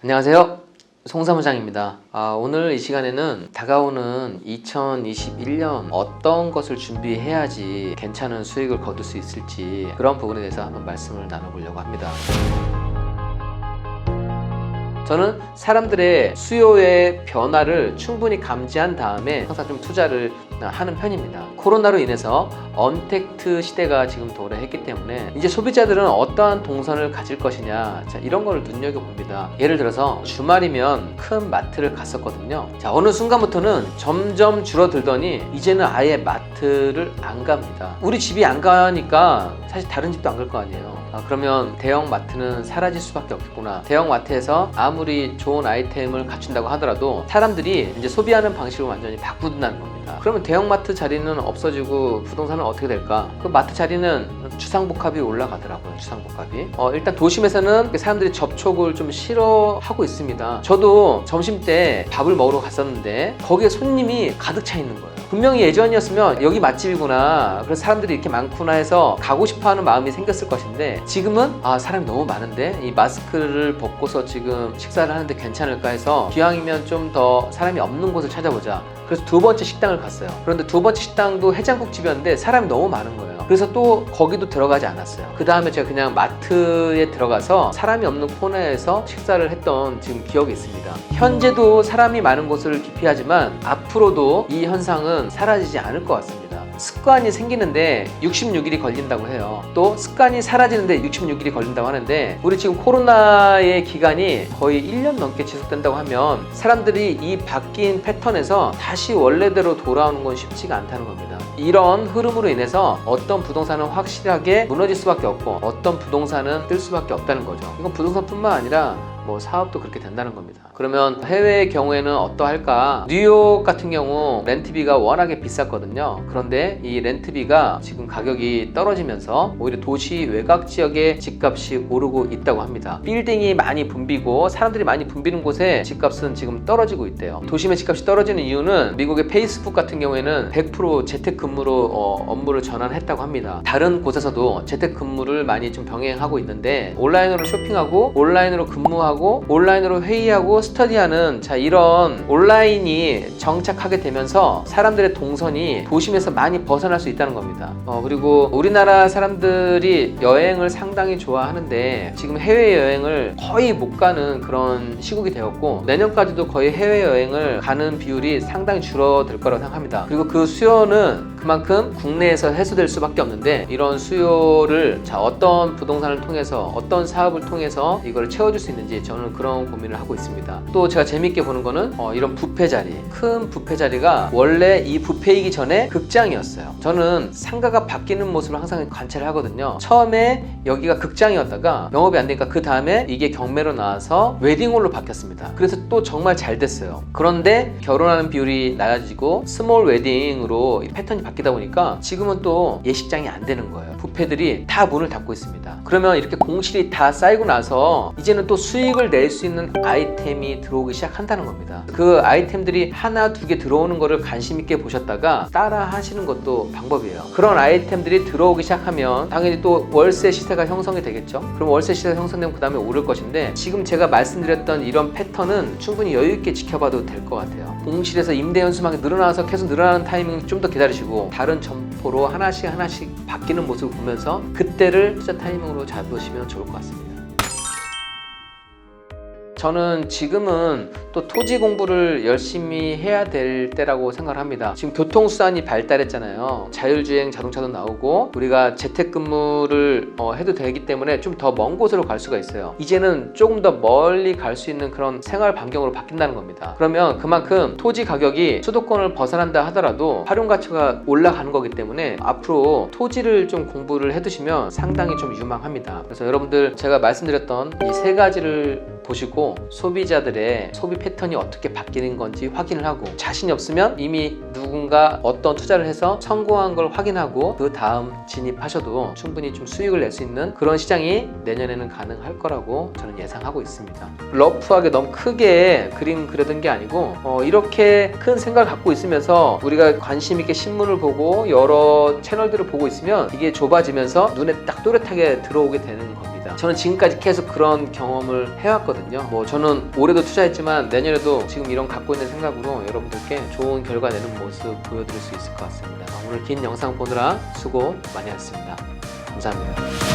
안녕하세요, 송사무장입니다. 오늘 이 시간에는 다가오는 2021년 어떤 것을 준비해야지 괜찮은 수익을 거둘 수 있을지 그런 부분에 대해서 한번 말씀을 나눠보려고 합니다. 저는 사람들의 수요의 변화를 충분히 감지한 다음에 항상 좀 투자를 하는 편입니다. 코로나로 인해서 언택트 시대가 지금 도래했기 때문에 이제 소비자들은 어떠한 동선을 가질 것이냐, 이런 거를 눈여겨봅니다. 예를 들어서 주말이면 큰 마트를 갔었거든요. 어느 순간부터는 점점 줄어들더니 이제는 아예 마트를 안 갑니다. 우리 집이 안 가니까 사실 다른 집도 안 갈 거 아니에요. 그러면 대형 마트는 사라질 수밖에 없겠구나. 대형 마트에서 아무리 좋은 아이템을 갖춘다고 하더라도 사람들이 이제 소비하는 방식을 완전히 바꾼다는 겁니다. 그러면 대형 마트 자리는 없어지고 부동산은 어떻게 될까? 그 마트 자리는 주상복합이 올라가더라고요. 주상복합이. 일단 도심에서는 사람들이 접촉을 좀 싫어하고 있습니다. 저도 점심 때 밥을 먹으러 갔었는데 거기에 손님이 가득 차 있는 거예요. 분명히 예전이었으면 여기 맛집이구나, 그래서 사람들이 이렇게 많구나 해서 가고 싶어하는 마음이 생겼을 것인데 지금은 사람이 너무 많은데 이 마스크를 벗고서 지금 식사를 하는데 괜찮을까 해서 기왕이면 좀 더 사람이 없는 곳을 찾아보자. 그래서 두 번째 식당을 갔어요. 그런데 두 번째 식당도 해장국집이었는데 사람이 너무 많은 거예요. 그래서 또 거기도 들어가지 않았어요. 그 다음에 제가 그냥 마트에 들어가서 사람이 없는 코너에서 식사를 했던 지금 기억이 있습니다. 현재도 사람이 많은 곳을 기피하지만 앞으로도 이 현상은 사라지지 않을 것 같습니다. 습관이 생기는데 66일이 걸린다고 해요. 또 습관이 사라지는데 66일이 걸린다고 하는데 우리 지금 코로나의 기간이 거의 1년 넘게 지속된다고 하면 사람들이 이 바뀐 패턴에서 다시 원래대로 돌아오는 건 쉽지가 않다는 겁니다. 이런 흐름으로 인해서 어떤 부동산은 확실하게 무너질 수밖에 없고 어떤 부동산은 뜰 수밖에 없다는 거죠. 이건 부동산뿐만 아니라 사업도 그렇게 된다는 겁니다. 그러면 해외의 경우에는 어떠할까? 뉴욕 같은 경우 렌트비가 워낙에 비쌌거든요. 그런데 이 렌트비가 지금 가격이 떨어지면서 오히려 도시 외곽 지역의 집값이 오르고 있다고 합니다. 빌딩이 많이 붐비고 사람들이 많이 붐비는 곳에 집값은 지금 떨어지고 있대요. 도심의 집값이 떨어지는 이유는 미국의 페이스북 같은 경우에는 100% 재택근무로 업무를 전환했다고 합니다. 다른 곳에서도 재택근무를 많이 좀 병행하고 있는데 온라인으로 쇼핑하고 온라인으로 근무하고 온라인으로 회의하고 스터디하는 이런 온라인이 정착하게 되면서 사람들의 동선이 도심에서 많이 벗어날 수 있다는 겁니다. 그리고 우리나라 사람들이 여행을 상당히 좋아하는데 지금 해외여행을 거의 못 가는 그런 시국이 되었고 내년까지도 거의 해외여행을 가는 비율이 상당히 줄어들 거라고 생각합니다. 그리고 그 수요는 그만큼 국내에서 해소될 수밖에 없는데 이런 수요를 어떤 부동산을 통해서 어떤 사업을 통해서 이걸 채워줄 수 있는지 저는 그런 고민을 하고 있습니다. 또 제가 재밌게 보는 거는 이런 뷔페 자리, 큰 뷔페 자리가 원래 이 뷔페이기 전에 극장이었어요. 저는 상가가 바뀌는 모습을 항상 관찰을 하거든요. 처음에 여기가 극장이었다가 영업이 안 되니까 그 다음에 이게 경매로 나와서 웨딩홀로 바뀌었습니다. 그래서 또 정말 잘 됐어요. 그런데 결혼하는 비율이 낮아지고 스몰 웨딩으로 패턴이 바뀌다 보니까 지금은 또 예식장이 안 되는 거예요. 뷔페들이 다 문을 닫고 있습니다. 그러면 이렇게 공실이 다 쌓이고 나서 이제는 또 수익을 낼 수 있는 아이템이 들어오기 시작한다는 겁니다. 그 아이템들이 하나 두 개 들어오는 거를 관심 있게 보셨다가 따라 하시는 것도 방법이에요. 그런 아이템들이 들어오기 시작하면 당연히 또 월세 시세가 형성이 되겠죠. 그럼 월세 시세가 형성되면 그 다음에 오를 것인데 지금 제가 말씀드렸던 이런 패턴은 충분히 여유 있게 지켜봐도 될 것 같아요. 공실에서 임대 연수막이 늘어나서 계속 늘어나는 타이밍 좀 더 기다리시고 다른 점포로 하나씩 바뀌는 모습을 보면서 그때를 투자 타이밍으로 잡으시면 좋을 것 같습니다. 저는 지금은 또 토지 공부를 열심히 해야 될 때라고 생각을 합니다. 지금 교통수단이 발달했잖아요. 자율주행 자동차도 나오고 우리가 재택근무를 해도 되기 때문에 좀 더 먼 곳으로 갈 수가 있어요. 이제는 조금 더 멀리 갈 수 있는 그런 생활 반경으로 바뀐다는 겁니다. 그러면 그만큼 토지 가격이 수도권을 벗어난다 하더라도 활용 가치가 올라가는 거기 때문에 앞으로 토지를 좀 공부를 해두시면 상당히 좀 유망합니다. 그래서 여러분들 제가 말씀드렸던 이 세 가지를 보시고 소비자들의 소비 패턴이 어떻게 바뀌는 건지 확인을 하고 자신이 없으면 이미 누군가 어떤 투자를 해서 성공한 걸 확인하고 그 다음 진입하셔도 충분히 좀 수익을 낼 수 있는 그런 시장이 내년에는 가능할 거라고 저는 예상하고 있습니다. 러프하게 너무 크게 그림 그려둔 게 아니고 이렇게 큰 생각을 갖고 있으면서 우리가 관심 있게 신문을 보고 여러 채널들을 보고 있으면 이게 좁아지면서 눈에 딱 또렷하게 들어오게 되는 겁니다. 저는 지금까지 계속 그런 경험을 해왔거든요. 뭐 저는 올해도 투자했지만 내년에도 지금 이런 갖고 있는 생각으로 여러분들께 좋은 결과 내는 모습 보여드릴 수 있을 것 같습니다. 오늘 긴 영상 보느라 수고 많이 했습니다. 감사합니다.